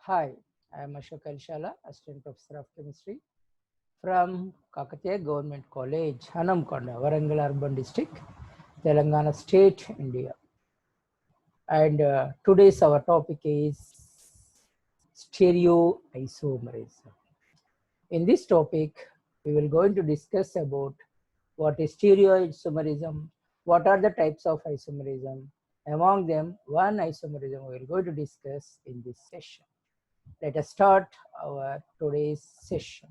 Hi, I am Ashok Alshala, Assistant Professor of Chemistry from Kakatiya Government College, Hanamkonda, Warangal Urban District, Telangana State, India. And today's our topic is stereoisomerism. In this topic, we will going to discuss about what is stereoisomerism, what are the types of isomerism. Among them, one isomerism we will going to discuss in this session. Let us start our today's session.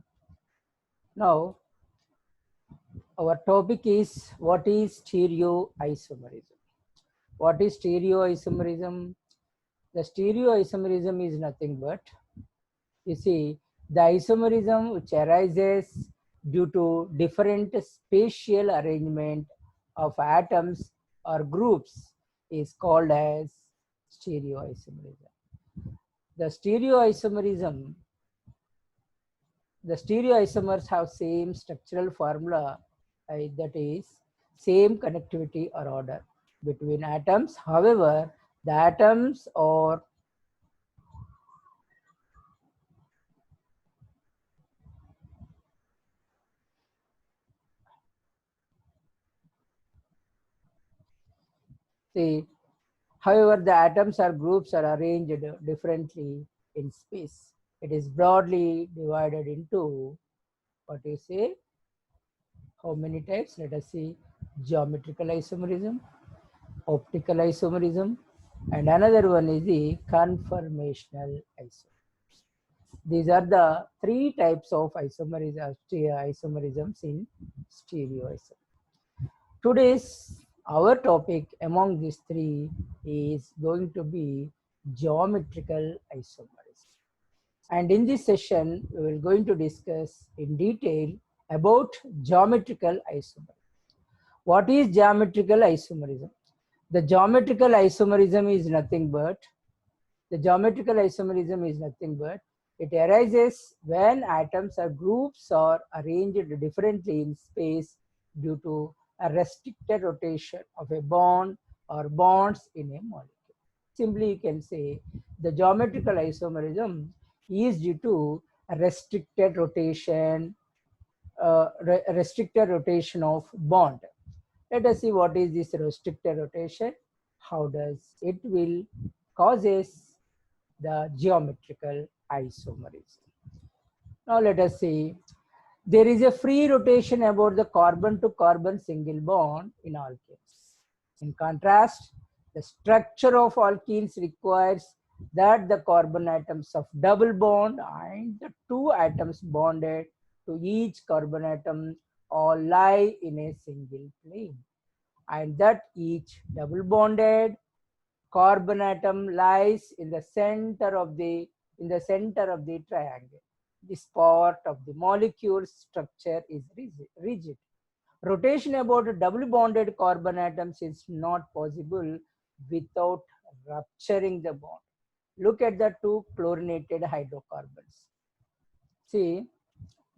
Now, our topic is what is stereoisomerism. What is stereoisomerism? The stereoisomerism is nothing but, you see, the isomerism which arises due to different spatial arrangement of atoms or groups is called as stereoisomerism. The stereoisomerism The stereoisomers have same structural formula, that is same connectivity or order between atoms. However, the atoms are see, however, the atoms or groups are arranged differently in space. It is broadly divided into what you say, how many types? Let us see: geometrical isomerism, optical isomerism, and another one is the conformational isomerism. These are the three types of isomerisms in stereoisomer. Today's our topic among these three is going to be geometrical isomerism. And in this session, we will going to discuss in detail about geometrical isomerism. What is geometrical isomerism? The geometrical isomerism is nothing but it arises when atoms or groups are arranged differently in space due to a restricted rotation of a bond or bonds in a molecule. Simply, you can say the geometrical isomerism is due to a restricted rotation of bond. Let us see what is this restricted rotation. How does it will causes the geometrical isomerism. Now let us see. There is a free rotation about the carbon to carbon single bond in alkenes. In contrast, the structure of alkenes requires that the carbon atoms of double bond and the two atoms bonded to each carbon atom all lie in a single plane, and that each double bonded carbon atom lies in the center of the triangle. This part of the molecule structure is rigid. Rotation about double bonded carbon atoms is not possible without rupturing the bond. Look at the two chlorinated hydrocarbons. See,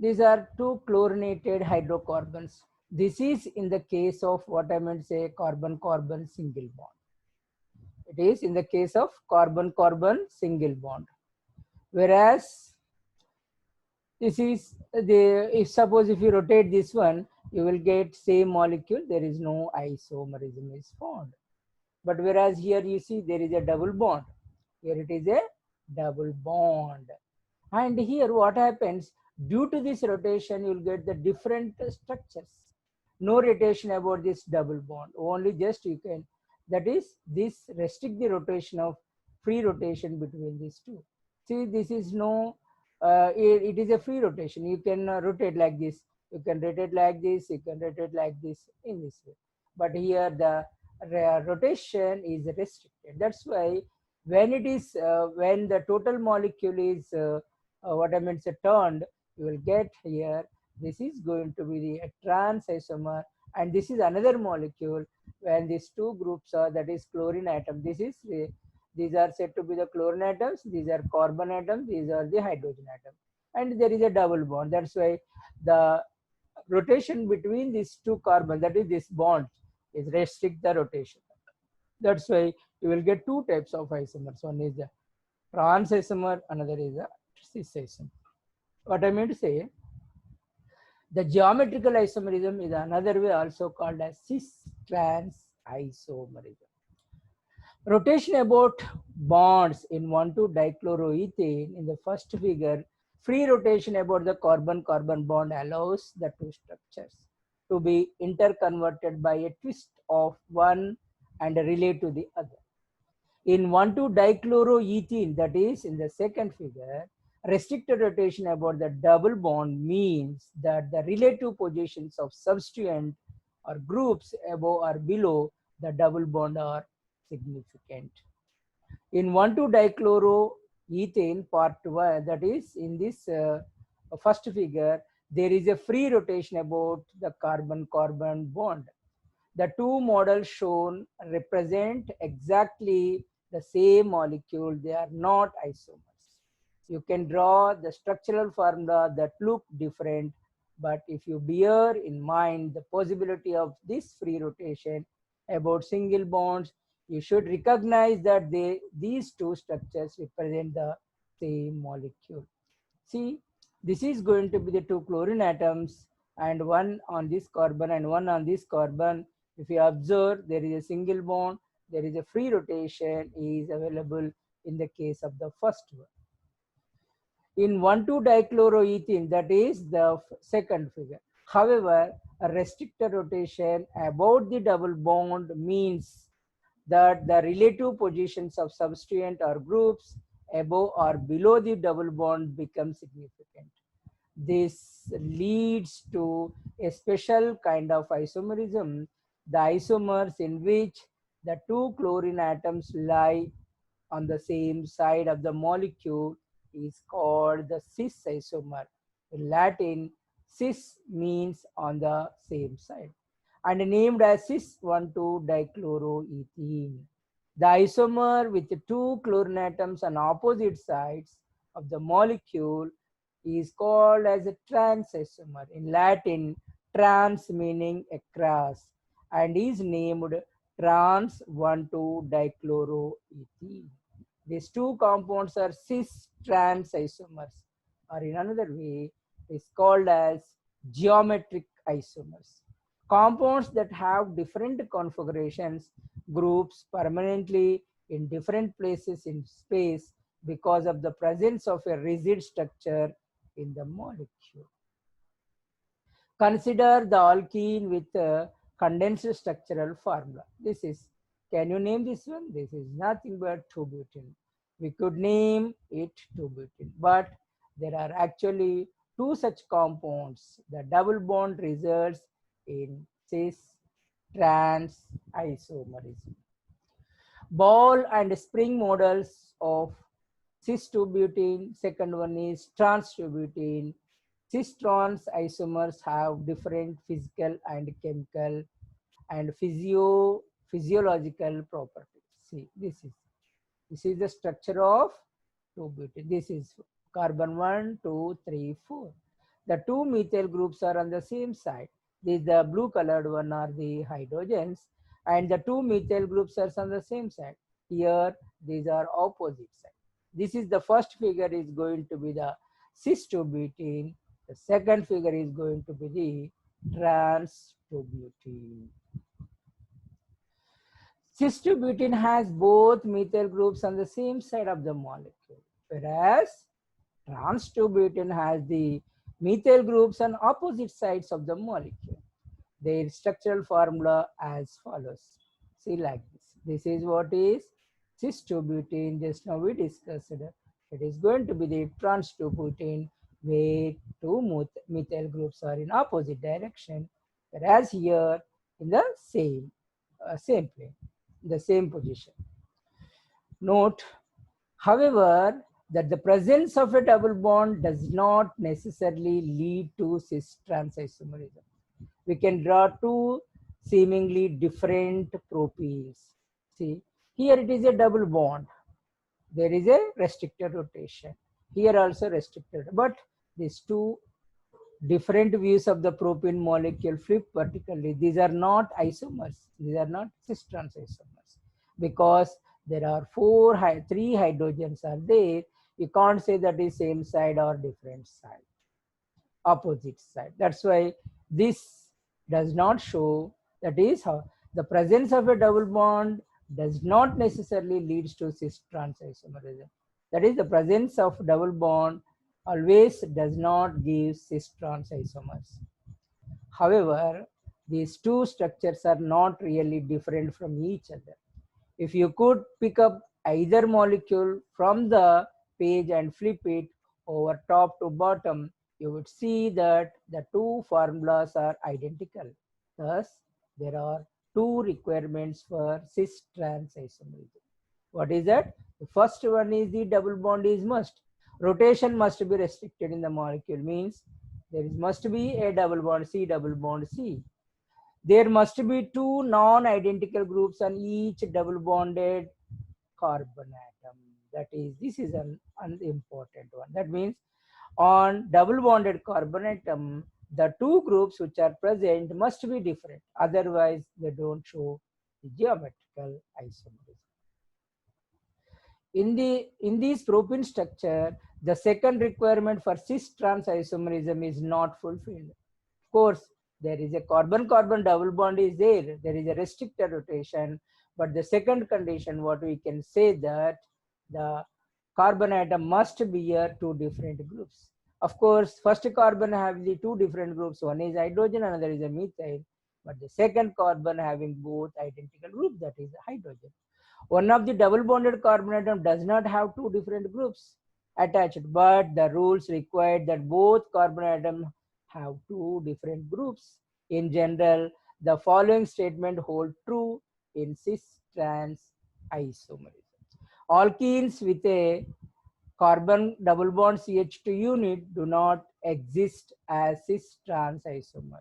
these are two chlorinated hydrocarbons. This is in the case of what I meant say carbon-carbon single bond. It is in the case of carbon-carbon single bond. Whereas this is if suppose if you rotate this one, you will get same molecule. There is no isomerism is found. But whereas here you see there is a double bond. Here it is a double bond. And here what happens? Due to this rotation, you will get the different structures. No rotation about this double bond. Only just you can, that is, this restrict the rotation of free rotation between these two. See, this is no, it is a free rotation. You can rotate like this. You can rotate like this. You can rotate like this in this way. But here the rotation is restricted. That's why when it is, when the total molecule is what I meant say turned, you will get here this is going to be the trans isomer, and this is another molecule. When these two groups are, that is chlorine atom, these are said to be the chlorine atoms, these are carbon atoms, these are the hydrogen atom, and there is a double bond. That's why the rotation between these two carbon, that is this bond, is restrict the rotation. That's why you will get two types of isomers. One is the trans isomer, another is a cis isomer. What I mean to say, the geometrical isomerism is another way also called as cis-trans isomerism. Rotation about bonds in 1,2-dichloroethane in the first figure, free rotation about the carbon-carbon bond allows the two structures to be interconverted by a twist of one and relate to the other. In 1,2-dichloroethene, that is in the second figure, restricted rotation about the double bond means that the relative positions of substituent or groups above or below the double bond are significant. In 1,2-dichloroethane part 1, that is in this first figure, there is a free rotation about the carbon-carbon bond. The two models shown represent exactly the same molecule. They are not isomers. You can draw the structural formula that look different, but if you bear in mind the possibility of this free rotation about single bonds, you should recognize that these two structures represent the same molecule. See, this is going to be the two chlorine atoms, and one on this carbon and one on this carbon. If you observe, there is a single bond, there is a free rotation is available in the case of the first one. In 1,2-dichloroethene, that is the second figure. However, a restricted rotation about the double bond means that the relative positions of substituent or groups above or below the double bond become significant. This leads to a special kind of isomerism, the isomers in which the two chlorine atoms lie on the same side of the molecule is called the cis isomer. In Latin, cis means on the same side and named as cis-1,2-dichloroethene. The isomer with the two chlorine atoms on opposite sides of the molecule is called as a trans isomer. In Latin, trans meaning across and is named trans-1,2-dichloroethene. These two compounds are cis-trans isomers, or in another way, is called as geometric isomers. Compounds that have different configurations groups permanently in different places in space because of the presence of a rigid structure in the molecule. Consider the alkene with a condensed structural formula. This is, can you name this one? This is nothing but 2-butene. We could name it 2-butene, but there are actually two such compounds. The double bond results in cis-trans isomerism. Ball and spring models of cis-2-butene. Second one is trans-2-butene. Cis-trans isomers have different physical and chemical and physiological properties. See, this is the structure of 2-butene. This is carbon 1, 2, 3, 4. The two methyl groups are on the same side. These the blue colored one are the hydrogens, and the two methyl groups are on the same side. Here, these are opposite side. This is the first figure is going to be the cis-2-butene. The second figure is going to be the trans-2-butene. Cis-2-butene has both methyl groups on the same side of the molecule, whereas trans-2-butene has the methyl groups on opposite sides of the molecule. Their structural formula as follows. See, like this. This is what is cis-2-butene. Just now we discussed it. It is going to be the trans-2-butene where two methyl groups are in opposite direction, whereas here in the same plane, the same position. Note, however, that the presence of a double bond does not necessarily lead to cis-trans isomerism. We can draw two seemingly different propenes. See, here it is a double bond. There is a restricted rotation. Here also restricted, but these two different views of the propene molecule flip vertically. These are not isomers. These are not cis-trans isomers because there are three hydrogens are there, you can't say that is same side or different side, opposite side. That's why this does not show, that is how the presence of a double bond does not necessarily leads to cis trans isomerism. That is, the presence of double bond always does not give cis trans isomers. However, these two structures are not really different from each other. If you could pick up either molecule from the page and flip it over top to bottom, you would see that the two formulas are identical. Thus, there are two requirements for cis trans isomerism. What is that? The first one is the double bond is must. Rotation must be restricted in the molecule, means there must be a double bond C, double bond C. There must be two non-identical groups on each double bonded carbon atom. That is, this is an important one. That means on double bonded carbon atom, the two groups which are present must be different. Otherwise, they don't show the geometrical isomerism. In this propene structure, the second requirement for cis trans isomerism is not fulfilled. Of course, there is a carbon-carbon double bond is there. There is a restricted rotation, but the second condition, what we can say that the carbon atom must bear two different groups. Of course, first carbon have the two different groups. One is hydrogen, another is a methyl. But the second carbon having both identical groups, that is hydrogen. One of the double bonded carbon atom does not have two different groups attached, but the rules require that both carbon atoms have two different groups. In general, the following statement hold true in cis trans isomerism. Alkenes with a carbon double bond CH2 unit do not exist as cis trans isomer.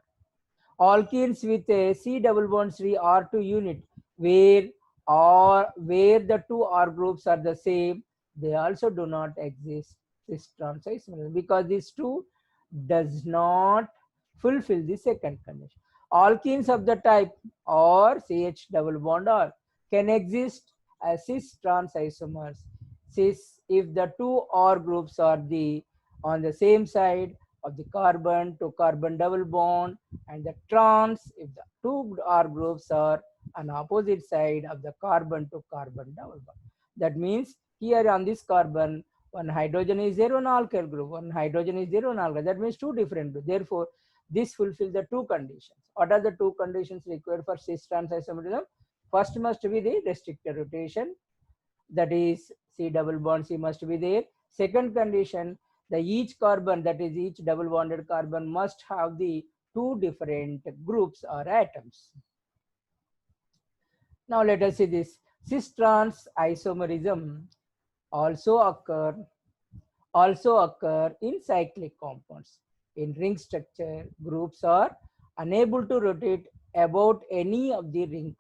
Alkenes with a C double bond 3 R2 unit where the two R groups are the same, they also do not exist cis trans isomerism, because these two does not fulfill the second condition. Alkenes of the type or CH double bond R can exist as cis trans isomers cis if the two R groups are on the same side of the carbon to carbon double bond, and the trans if the two R groups are on opposite side of the carbon to carbon double bond. That means here on this carbon, one hydrogen is there, one alkyl group, one hydrogen is there, one alkyl. That means two different groups. Therefore, this fulfills the two conditions. What are the two conditions required for cis trans isomerism? First must be the restricted rotation, that is C double bond C must be there. Second condition, the each carbon, that is each double bonded carbon must have the two different groups or atoms. Now let us see this. Cis trans isomerism also occur in cyclic compounds. In ring structure, groups are unable to rotate about any of the ring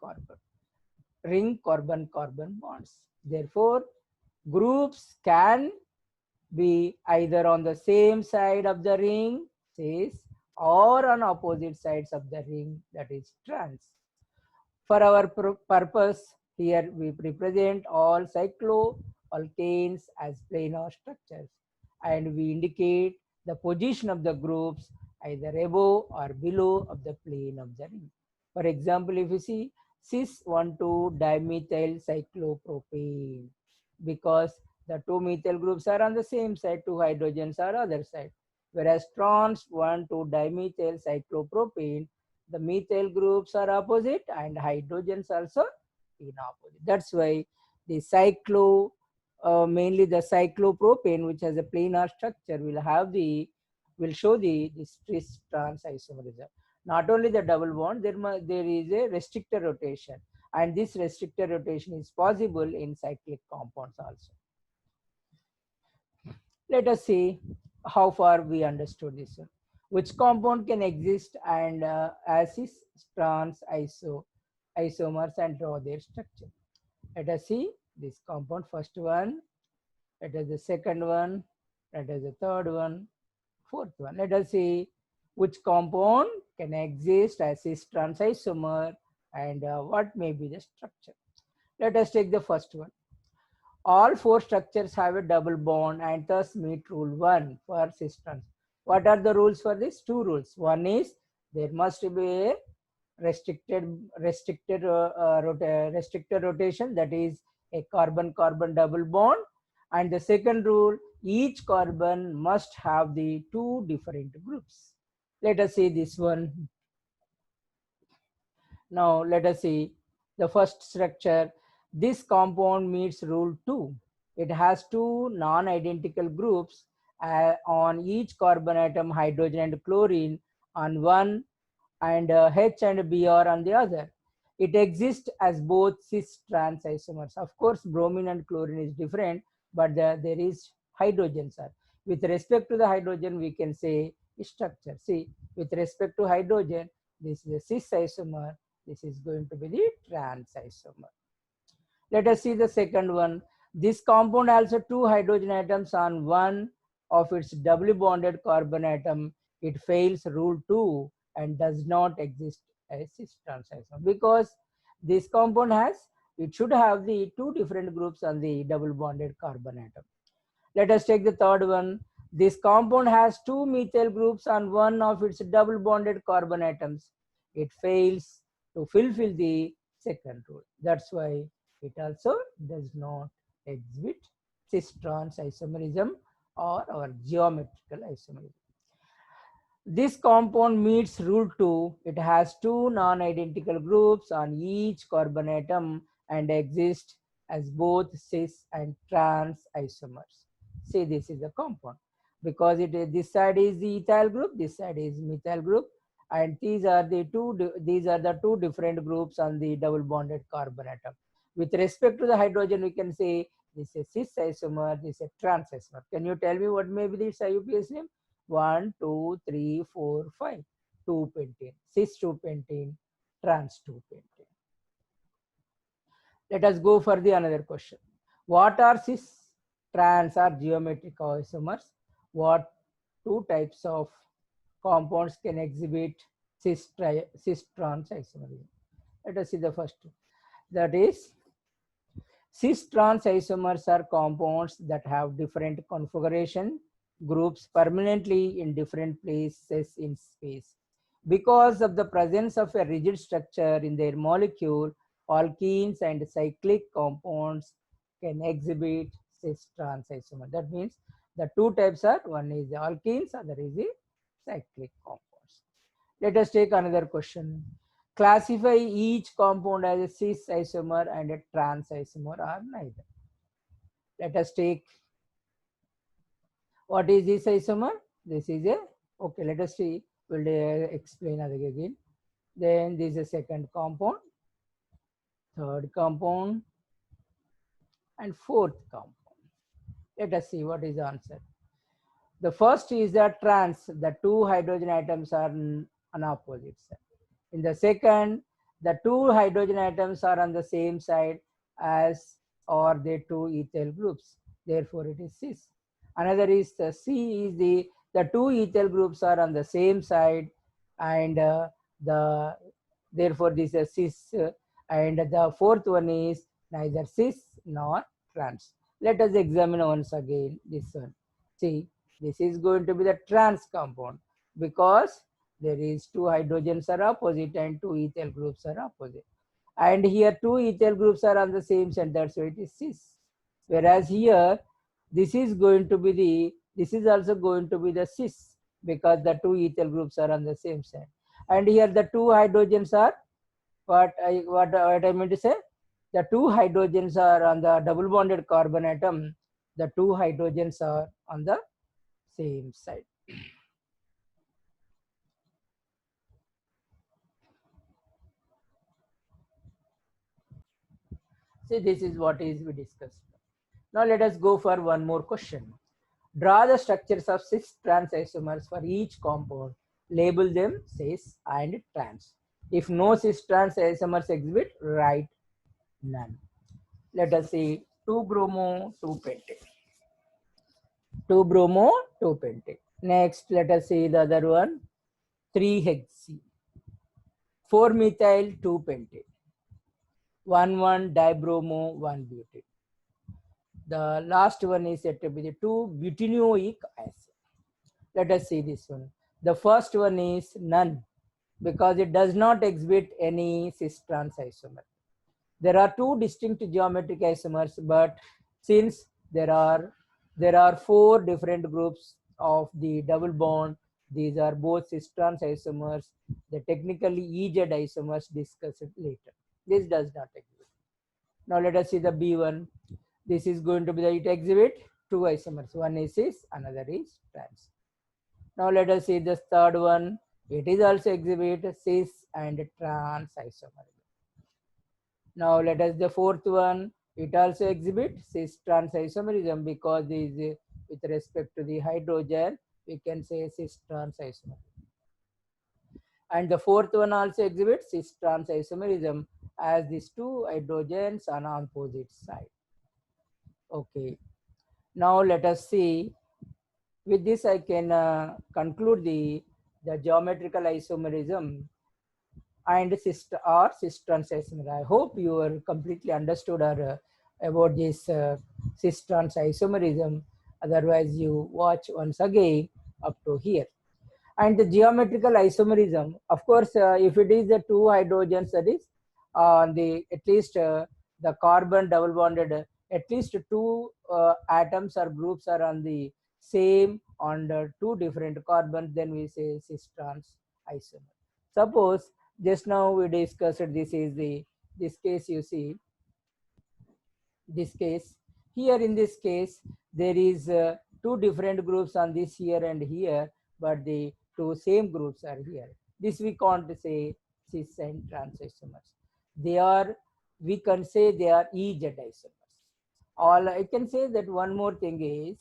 carbon-carbon bonds. Therefore, groups can be either on the same side of the ring, cis, or on opposite sides of the ring, that is trans. For our purpose, here we represent all cycloalkanes as planar structures, and we indicate the position of the groups either above or below of the plane of the ring. For example, if you see cis 1,2 dimethyl cyclopropane, because the two methyl groups are on the same side, two hydrogens are other side, whereas trans 1,2 dimethyl cyclopropane, the methyl groups are opposite and hydrogens also in opposite. That's why the mainly the cyclopropane, which has a planar structure, will show the cis trans isomerism. Not only the double bond, there is a restricted rotation, and this restricted rotation is possible in cyclic compounds also. Let us see how far we understood this one. Which compound can exist and as cis trans isomers and draw their structure. Let us see this compound. First one, let us the second one, let us the third one, fourth one. Let us see which compound can exist as cis trans isomer and what may be the structure. Let us take the first one. All four structures have a double bond and thus meet rule 1 for cis trans. What are the rules for this? Two rules. One is there must be a restricted rotation, that is a carbon-carbon double bond. And the second rule, each carbon must have the two different groups. Let us see this one. Now let us see the first structure. This compound meets rule 2. It has two non-identical groups on each carbon atom, hydrogen and chlorine on one, and H and Br on the other. It exists as both cis-trans isomers. Of course, bromine and chlorine is different, but there is hydrogens are. With respect to the hydrogen, we can say structure. See, with respect to hydrogen, this is a cis isomer. This is going to be the trans isomer. Let us see the second one. This compound has two hydrogen atoms on one of its doubly bonded carbon atom. It fails rule 2 and does not exist as cis-trans isomer because this compound it should have the two different groups on the double bonded carbon atom. Let us take the third one. This compound has two methyl groups on one of its double bonded carbon atoms. It fails to fulfill the second rule. That's why it also does not exhibit cis-trans isomerism or our geometrical isomerism. This compound meets rule 2. It has two non-identical groups on each carbon atom and exists as both cis and trans isomers. See, this is the compound because this side is the ethyl group, this side is methyl group, and these are the two different groups on the double bonded carbon atom. With respect to the hydrogen, we can say this is cis isomer, this is a trans isomer. Can you tell me what may be this IUPAC name? 1, 2, 3, 4, 5. 2-pentene, cis 2-pentene, trans 2-pentene. Let us go for the another question. What are cis, trans or geometric isomers? What two types of compounds can exhibit cis-trans isomerism? Let us see the first two. That is, cis-trans isomers are compounds that have different configuration groups permanently in different places in space. Because of the presence of a rigid structure in their molecule, alkenes and cyclic compounds can exhibit cis-trans isomer. That means the two types are, one is the alkenes, other is the cyclic compounds. Let us take another question. Classify each compound as a cis isomer and a trans isomer or neither. Let us take, what is this isomer? This is a, okay, let us see, we'll explain again. Then this is a second compound, third compound, and fourth compound. Let us see what is the answer. The first is the trans, the two hydrogen atoms are on opposite side. In the second, the two hydrogen atoms are on the same side as or the two ethyl groups. Therefore, it is cis. Another is the C is the two ethyl groups are on the same side and therefore this is cis. And the fourth one is neither cis nor trans. Let us examine once again this one. See, this is going to be the trans compound because there is two hydrogens are opposite and two ethyl groups are opposite. And here two ethyl groups are on the same center, so it is cis. Whereas here, this is going to be this is also going to be the cis because the two ethyl groups are on the same side. And here the two hydrogens are, what I meant to say, the two hydrogens are on the double bonded carbon atom. The two hydrogens are on the same side. See, this is what is we discussed. Now let us go for one more question. Draw the structures of cis-trans isomers for each compound. Label them cis and trans. If no cis-trans isomers exhibit, write none. Let us see 2-bromo, 2-pentane. 2-bromo, 2-pentane. Next, let us see the other one, 3-hexene. 4-methyl, 2-pentane. 1,1-dibromo 1-butene. The last one is said to be the 2-butenoic acid. Let us see this one. The first one is none, because it does not exhibit any cis-trans isomer. There are two distinct geometric isomers, but since there are 4 different groups of the double bond, these are both cis-trans isomers. The technically EZ isomers discussed later. This does not exhibit. Now let us see the B1. This is going to be the, it exhibit 2 isomers. One is cis, another is trans. Now let us see the third one. It is also exhibit cis and trans isomer. Now let us the fourth one. It also exhibits cis trans isomerism, because is with respect to the hydrogen, we can say cis trans isomer. And the fourth one also exhibits cis trans isomerism, as these 2 hydrogens are on opposite side. Okay. Now let us see. With this, I can conclude the geometrical isomerism and cis trans isomer. I hope you are completely understood about this cis trans isomerism. Otherwise, you watch once again up to here. And the geometrical isomerism, of course, if it is the 2 hydrogens, that is on the at least the carbon double bonded, at least 2 atoms or groups are on the same on the 2 different carbons, then we say cis trans isomer. Suppose just now we discussed this is this case, you see this case here. In this case there is 2 different groups on this here and here, but the 2 same groups are here. This we can't say cis and trans isomers. They are, we can say they are EZ isomers. All I can say that one more thing is,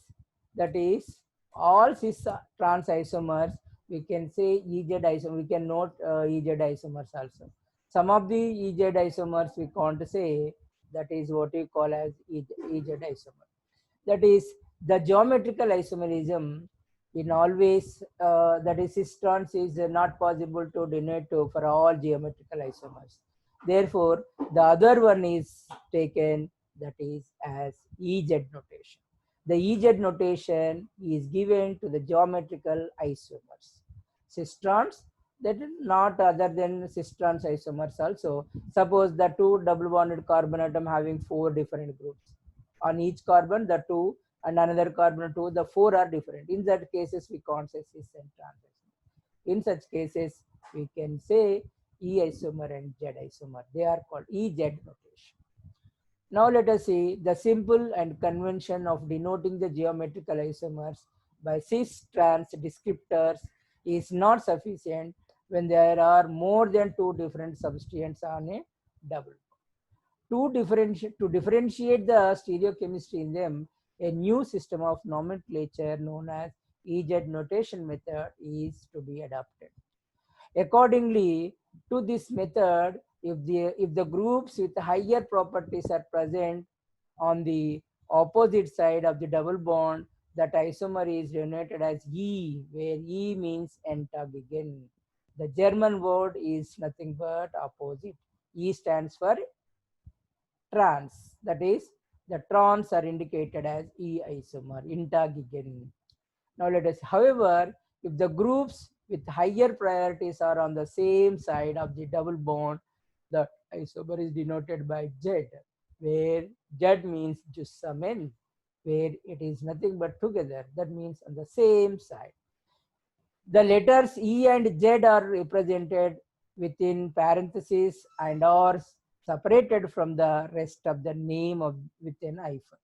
that is all cis trans isomers we can say EZ isomer. We can note EZ isomers also. Some of the EZ isomers we can't say. That is what we call as EZ isomer. That is the geometrical isomerism in always that is cis trans is not possible to denote for all geometrical isomers. Therefore, the other one is taken, that is as EZ notation. The EZ notation is given to the geometrical isomers. Cis trans, that is not other than cis trans isomers also. Suppose the 2 double bonded carbon atom having 4 different groups. On each carbon, the 2 and another carbon 2, the 4 are different. In that cases, we can't say cis and trans isomer. In such cases, we can say E isomer and Z isomer. They are called EZ notation. Now let us see the simple and convention of denoting the geometrical isomers by cis trans descriptors is not sufficient when there are more than 2 different substituents on a double. To differentiate the stereochemistry in them, a new system of nomenclature known as EZ notation method is to be adopted. Accordingly to this method, if the groups with higher properties are present on the opposite side of the double bond, that isomer is denoted as E, where E means antagogen. The German word is nothing but opposite. E stands for trans, that is the trans are indicated as E isomer, antagogen. Now let us, however, if the groups with higher priorities are on the same side of the double bond, the isomer is denoted by Z, where Z means jusamen, where it is nothing but together. That means on the same side. The letters E and Z are represented within parentheses and are separated from the rest of the name of with an hyphen.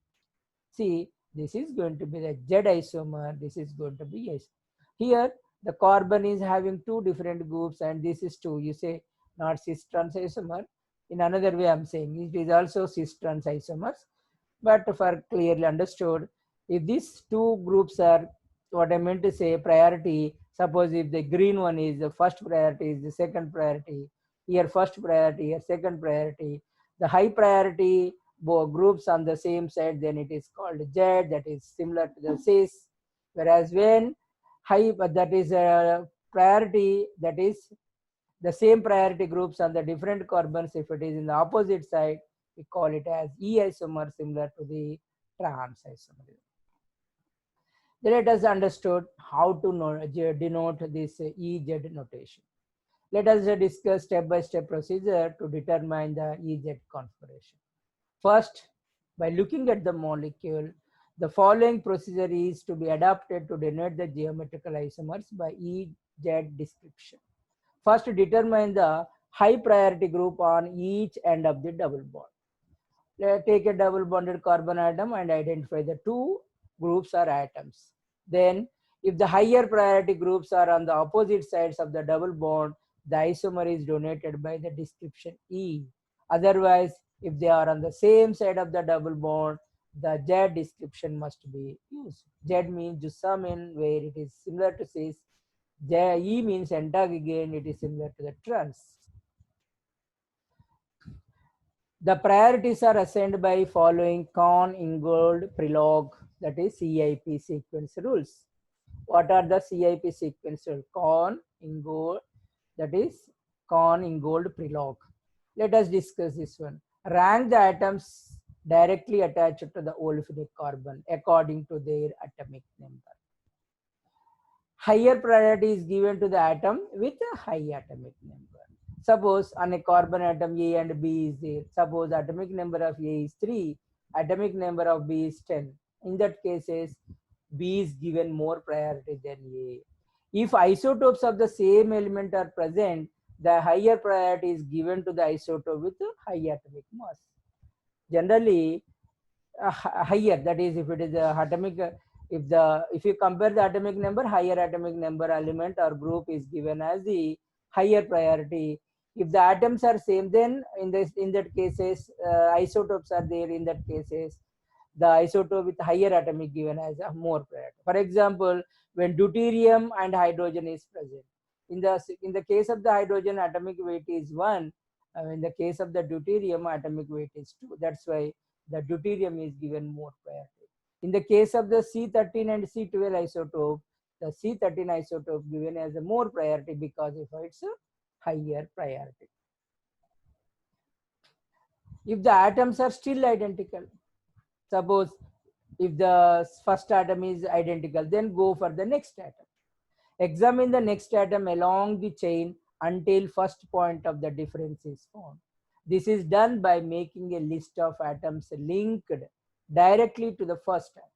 See, this is going to be the Z isomer, this is going to be S. Here, the carbon is having 2 different groups and this is 2. You say not cis trans isomer. In another way, I'm saying it is also cis trans isomers. But for clearly understood, if these 2 groups are, what I meant to say, priority, suppose if the green one is the first priority, is the second priority, here first priority, here second priority, the high priority groups on the same side, then it is called Z, that is similar to the cis. Whereas when high, that is a priority, that is The same priority groups on the different carbons, if it is in the opposite side, we call it as E isomer, similar to the trans isomer. Then let us understood how to denote this EZ notation. Let us discuss step-by-step procedure to determine the EZ configuration. First, by looking at the molecule, the following procedure is to be adopted to denote the geometrical isomers by EZ description. First, determine the high priority group on each end of the double bond. Let's take a double bonded carbon atom and identify the two groups or atoms. Then, if the higher priority groups are on the opposite sides of the double bond, the isomer is denoted by the description E. Otherwise, if they are on the same side of the double bond, the Z description must be used. Z means Jusamin, where it is similar to cis. E means again, it is similar to the trans. The priorities are assigned by following Kohn-Ingold Prelog, that is CIP sequence rules. What are the CIP sequence rules? Kohn-Ingold, that is Kohn-Ingold Prelog. Let us discuss this one. Rank the atoms directly attached to the olefinic carbon according to their atomic number. Higher priority is given to the atom with a high atomic number. Suppose on a carbon atom A and B is there. Suppose atomic number of A is 3, atomic number of B is 10. In that cases, B is given more priority than A. If isotopes of the same element are present, the higher priority is given to the isotope with a high atomic mass. Generally, higher, that is, if it is a atomic, if you compare the atomic number, higher atomic number element or group is given as the higher priority. If the atoms are same, then in that cases, isotopes are there. In that cases, the isotope with higher atomic given as a more priority. For example, when deuterium and hydrogen is present, in the case of the hydrogen, atomic weight is 1. In the case of the deuterium, atomic weight is 2. That's why the deuterium is given more priority. In the case of the C13 and C12 isotope, the C13 isotope given as a more priority because of its higher priority. If the atoms are still identical, suppose if the first atom is identical, then go for the next atom. Examine the next atom along the chain until first point of the difference is found. This is done by making a list of atoms linked directly to the first atom.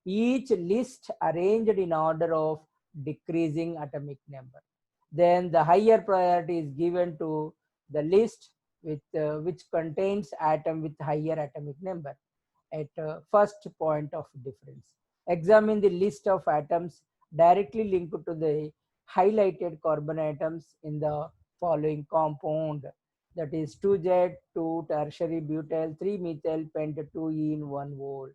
Each list arranged in order of decreasing atomic number. Then the higher priority is given to the list with which contains atom with higher atomic number at first point of difference. Examine the list of atoms directly linked to the highlighted carbon atoms in the following compound, that is 2Z, 2 tertiary butyl, 3 methyl pent 2 in 1 vol.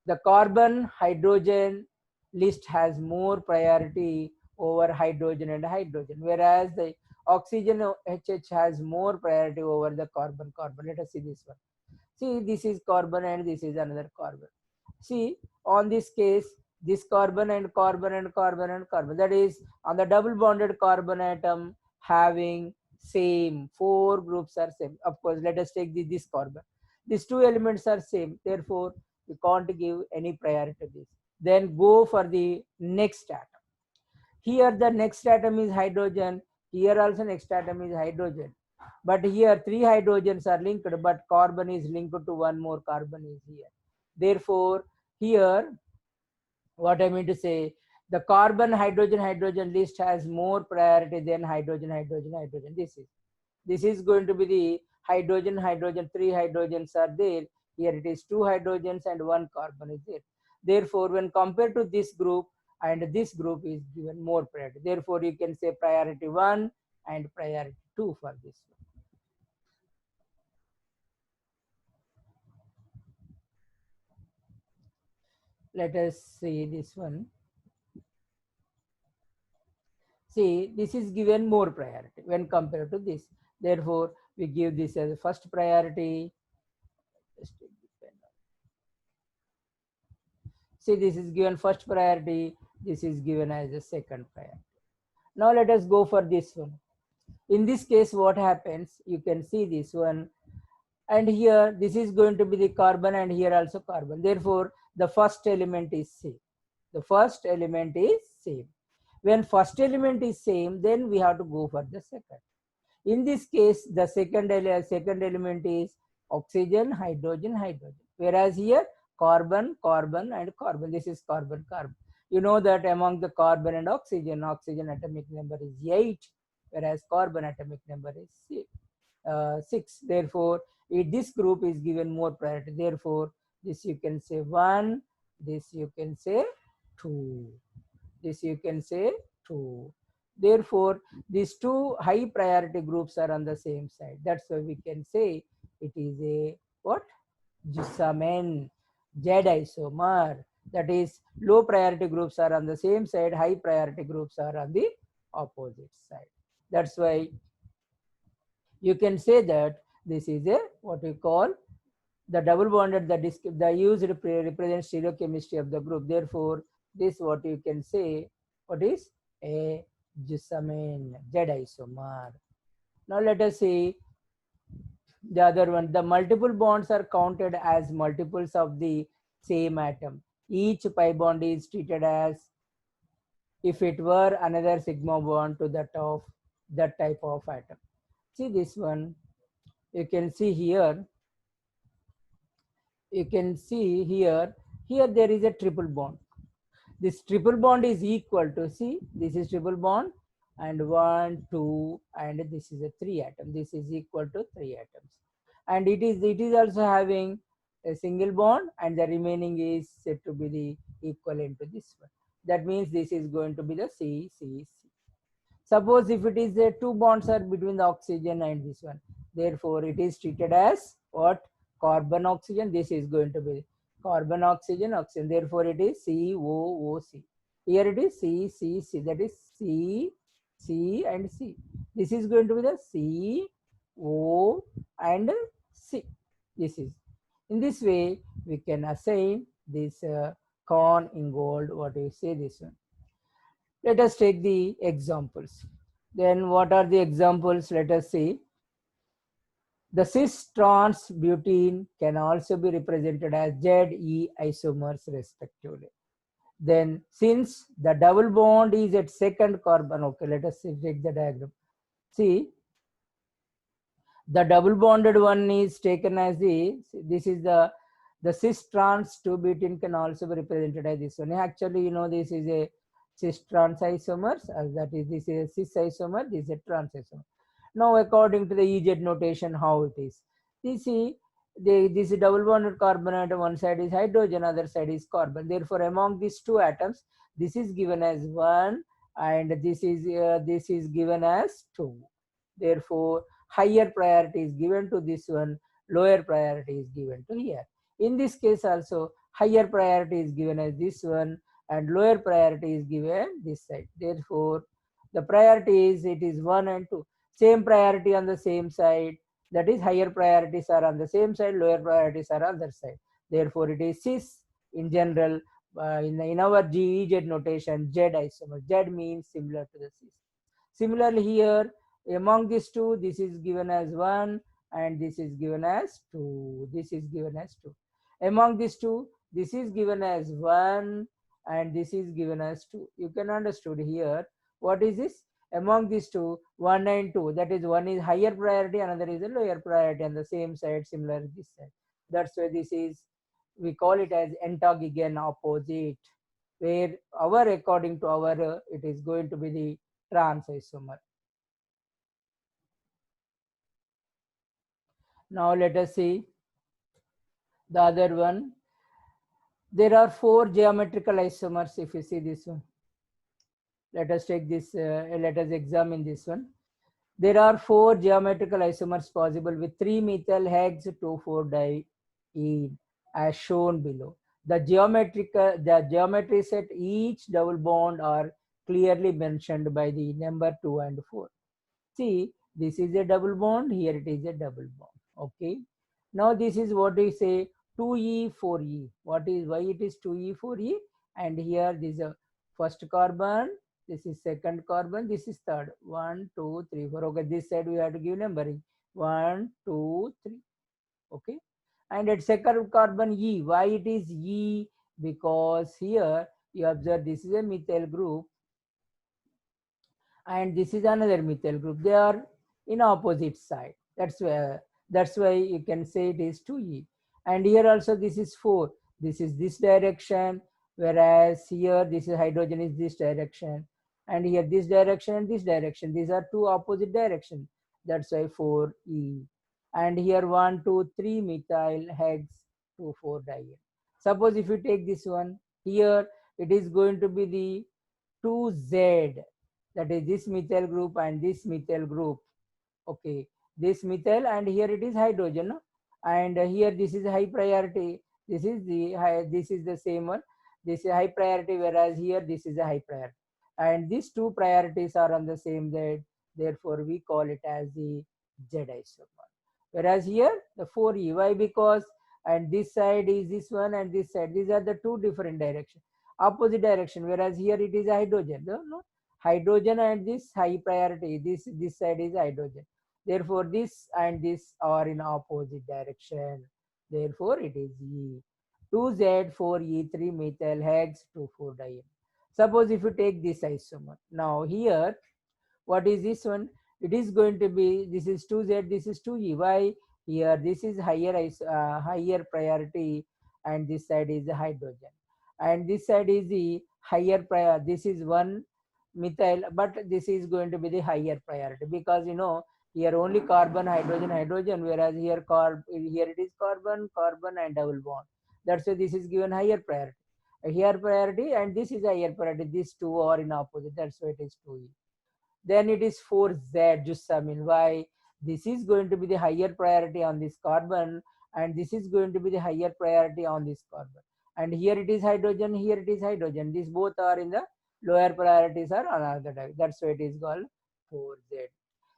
The carbon hydrogen list has more priority over hydrogen and hydrogen, whereas the oxygen HH has more priority over the carbon. Let us see this one. See, this is carbon and this is another carbon. See, on this case, this carbon and carbon and carbon and carbon, that is on the double bonded carbon atom having same 4 groups are same. Of course, let us take this carbon. These 2 elements are same, therefore we can't give any priority to this. Then go for the next atom. Here the next atom is hydrogen. Here also next atom is hydrogen. But here 3 hydrogens are linked, but carbon is linked to 1 more carbon is here. Therefore, here, what I mean to say, the carbon hydrogen list has more priority than hydrogen. This is going to be the hydrogen, 3 hydrogens are there. Here it is 2 hydrogens and 1 carbon is there. Therefore, when compared to this group and this group is given more priority. Therefore, you can say priority 1 and priority 2 for this one. Let us see this one. See, this is given more priority when compared to this. Therefore, we give this as a first priority. See, this is given first priority. This is given as a second priority. Now let us go for this one. In this case, what happens? You can see this one, and here this is going to be the carbon, and here also carbon. Therefore, the first element is same. The first element is same. When first element is same, then we have to go for the second. In this case, the second element is oxygen, hydrogen, hydrogen. Whereas here, carbon, carbon, and carbon. This is carbon, carbon. You know that among the carbon and oxygen, oxygen atomic number is 8, whereas carbon atomic number is 6. Therefore, if this group is given more priority. Therefore, this you can say 1, this you can say 2, this you can say 2. Therefore, these two high priority groups are on the same side. That's why we can say it is a what? Gisamen, Z isomer. That is, low priority groups are on the same side, high priority groups are on the opposite side. That's why you can say that this is a what we call the double bonded, the used represents stereochemistry of the group. Therefore, this what you can say, what is a gisamen, Z isomer. Now let us see the other one. The multiple bonds are counted as multiples of the same atom. Each pi bond is treated as if it were another sigma bond to that of that type of atom. See this one, you can see here, here there is a triple bond. This triple bond is equal to, see, this is triple bond, and 1, 2, and this is a 3 atom. This is equal to 3 atoms. And it is also having a single bond, and the remaining is said to be the equivalent to this one. That means this is going to be the C, C, C. Suppose if it is a two bonds are between the oxygen and this one, therefore it is treated as what? Carbon oxygen. This is going to be carbon oxygen oxygen. Therefore it is COOC. Here it is C, C, C. That is C, C, and C. This is going to be the C, O, and C. This is, in this way we can assign this corn in gold. What do you say this one? Let us take the examples. Then what are the examples? Let us see. The cis-trans butene can also be represented as ZE isomers respectively. Then since the double bond is at second carbon, okay, let us see, take the diagram. See, the double bonded one is taken as this is the cis-trans 2-butene can also be represented as this one. Actually, you know, this is a cis-trans isomers, that is, this is a cis isomer, this is a trans isomer. Now, according to the EZ notation, how it is? You see, this is double bonded carbon atom, one side is hydrogen, other side is carbon. Therefore, among these two atoms, this is given as 1, and this is given as 2. Therefore, higher priority is given to this one, lower priority is given to here. In this case also, higher priority is given as this one, and lower priority is given this side. Therefore, the priority is, it is 1 and 2. Same priority on the same side. That is, higher priorities are on the same side, lower priorities are on the other side. Therefore, it is cis in general. In our GEZ notation, Z isomer. Z means similar to the cis. Similarly, here among these two, this is given as 1 and this is given as 2. This is given as 2. Among these two, this is given as 1 and this is given as 2. You can understand here. What is this? Among these two, 1 and 2, that is, one is higher priority, another is a lower priority on the same side, similar to this side. That's why this is, we call it as antagogen opposite, where our, according to our, it is going to be the trans isomer. Now let us see the other one. There are 4 geometrical isomers. If you see this one, let us take this, let us examine this one. There are 4 geometrical isomers possible with 3-methyl hex 2,4-diene as shown below. The geometry set each double bond are clearly mentioned by the number 2 and 4. See, this is a double bond, here it is a double bond. Okay. Now this is what we say 2E 4E. What is, why it is 2E 4E? And here this is a first carbon, This is second carbon, this is third. 1, 2, 3, 4. Okay, this side we have to give numbering. 1, 2, 3. Okay. And at second carbon E, why it is E? Because here you observe this is a methyl group and this is another methyl group. They are in opposite side. That's why you can say it is 2E. And here also this is 4. This is this direction, whereas here this is hydrogen is this direction, and here this direction and this direction. These are two opposite directions. That's why 4E. And here 1, 2, 3 methyl hex 2, 4 diene. Suppose if you take this one, here it is going to be the 2Z, that is this methyl group and this methyl group. Okay, this methyl and here it is hydrogen, no? And here this is high priority, this is the high, this is the same one, this is high priority, whereas here this is a high priority, and these two priorities are on the same Z, therefore we call it as the Z isomer. Whereas here the 4E, why? Because and this side is this one and this side, these are the two different directions, opposite direction, whereas here it is hydrogen, no? Hydrogen and this high priority, this side is hydrogen, therefore this and this are in opposite direction, therefore it is E. 2Z4E3 methyl hex 2,4 diene. Suppose if you take this isomer, now here what is this one? It is going to be, this is 2Z, this is 2E. Why? Here this is higher priority and this side is the hydrogen, and this side is the higher prior, this is one methyl, but this is going to be the higher priority, because here only carbon, hydrogen, hydrogen, whereas here here it is carbon, carbon and double bond. That's why this is given higher priority, and this is higher priority. These two are in opposite. That's why it is 2E. Then it is 4Z, just I mean, why? This is going to be the higher priority on this carbon, and this is going to be the higher priority on this carbon. And here it is hydrogen, here it is hydrogen. These both are in the lower priorities are another type. That's why it is called 4Z.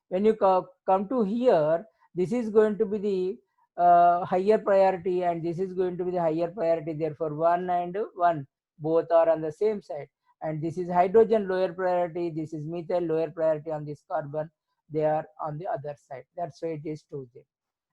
When you come to here, this is going to be the higher priority, and this is going to be the higher priority. Therefore, 1 and 1 both are on the same side. And this is hydrogen lower priority, this is methyl lower priority on this carbon. They are on the other side. That's why it is 2Z.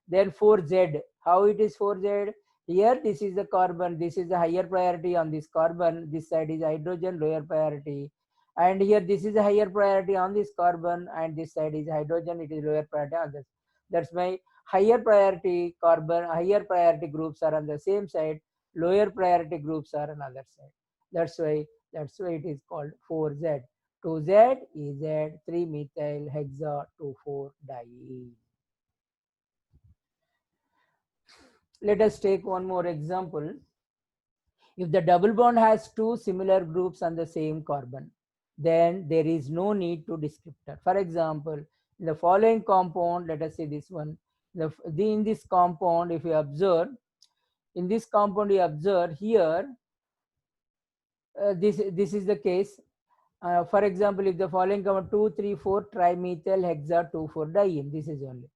Then 4Z. How it is 4Z? Here this is the carbon, this is the higher priority on this carbon, this side is hydrogen lower priority, and here this is a higher priority on this carbon, and this side is hydrogen, it is lower priority on this. That's why higher priority carbon, higher priority groups are on the same side, lower priority groups are on other side. That's why it is called 4Z. 2Z, EZ, 3 methyl hexa 2,4 diene. Let us take one more example. If the double bond has two similar groups on the same carbon, then there is no need to descriptor. For example, in the following compound, let us say this one, in this compound, if you observe, in this compound you observe here, this is the case. For example, if the following compound 2,3,4 trimethyl hexa 2,4 diene, this is only.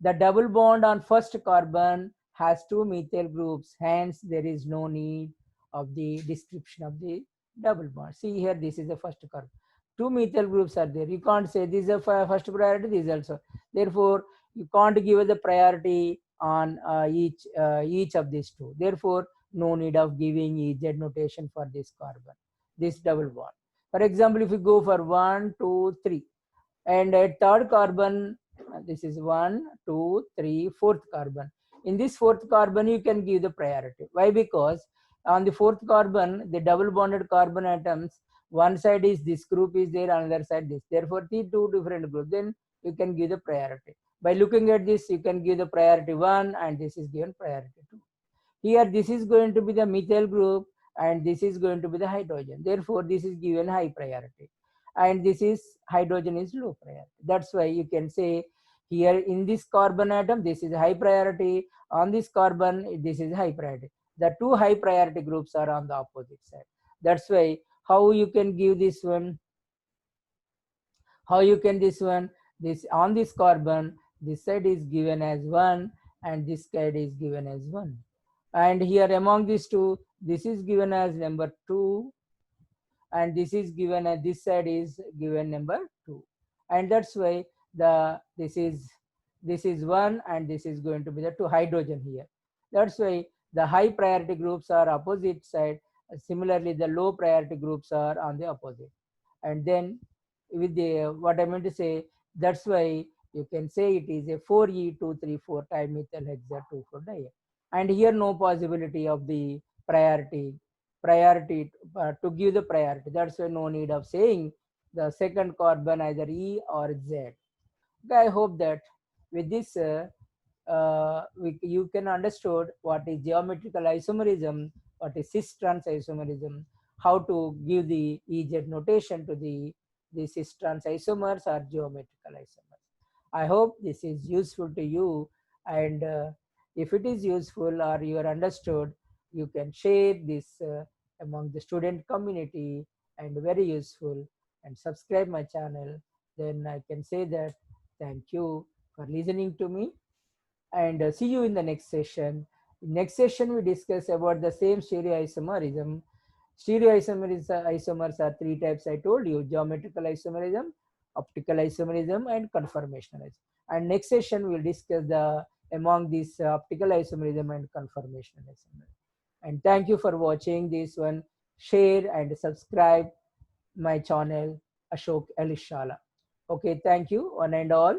The double bond on first carbon has two methyl groups, hence there is no need of the description of the double bond. See here, this is the first carbon. Two methyl groups are there. You can't say this is a first priority, this is also. Therefore, you can't give the priority on each of these two. Therefore, no need of giving EZ notation for this carbon, this double bond. For example, if you go for 1, 2, 3, and at third carbon, this is 1, 2, 3, fourth carbon. In this fourth carbon, you can give the priority. Why? Because on the fourth carbon, the double bonded carbon atoms, one side is this group is there, another side this. Therefore, the two different groups, then you can give the priority. By looking at this, you can give the priority 1, and this is given priority 2. Here, this is going to be the methyl group, and this is going to be the hydrogen. Therefore, this is given high priority, and this is hydrogen is low priority. That's why you can say here in this carbon atom, this is high priority. On this carbon, this is high priority. The two high priority groups are on the opposite side. That's why how you can give this one, how you can this one, this on this carbon, this side is given as 1 and this side is given as 1. And here among these two, this is given as number 2, and this is given, and this side is given number 2, and that's why the this is 1 and this is going to be the 2 hydrogen here. That's why the high priority groups are opposite side. Similarly, the low priority groups are on the opposite. And then with the what I meant to say, that's why you can say it is a 4E234 dimethyl hexa 2,4-diene. And here no possibility of the priority to give the priority. That's why no need of saying the second carbon either E or Z. Okay, I hope that with this you can understood what is geometrical isomerism, what is cis trans isomerism, how to give the EZ notation to the cis trans isomers or geometrical isomers. I hope this is useful to you, and if it is useful or you are understood, you can share this among the student community and very useful, and subscribe my channel. Then I can say that thank you for listening to me, and see you in the next session. In next session, we discuss about the same stereoisomerism. Isomers are 3 types I told you: geometrical isomerism, optical isomerism, and conformational isomerism. And next session, we'll discuss the among these optical isomerism and conformational isomerism. And thank you for watching this one. Share and subscribe my channel, Ashok Elishala. Okay, thank you one and all.